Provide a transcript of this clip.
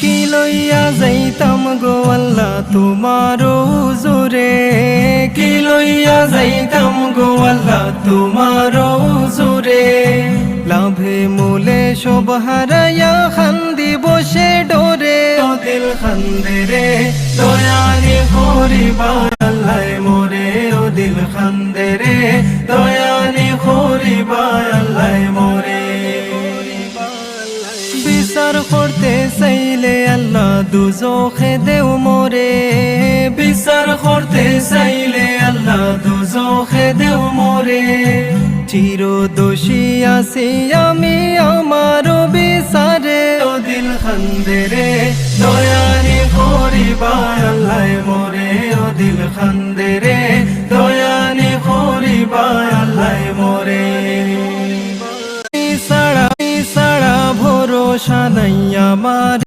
কি লইয়া যাইতাম গো আল্লাহ তোমার হুজুরে, কি লইয়া যাইতাম গো আল্লাহ তোমার হুজুরে। লাভে মূলে সব হারাইয়া খান্দি বসে ডোরে, ও দিল খান্দে রে দয়ানি খরিবা আল্লাহ মোরে, ও দিল খান্দে রে দয়ানি খরিবা আল্লাহ মোরে। বিচার করতে চাইলে আল্লাহ দুজখে দেও মোরে, বিচার করতে চাইলে আল্লাহ দুজখে দেও মোরে। চির দোষী আছি আমি আমার বিচারে, ও দিল খান্দে রে দয়ানি খরিবা আল্লাহ মোরে, ও দিল খান্দে রে দয়ানি খরিবা আল্লাহ মোরে। সাড়া ভরসা নাই আমার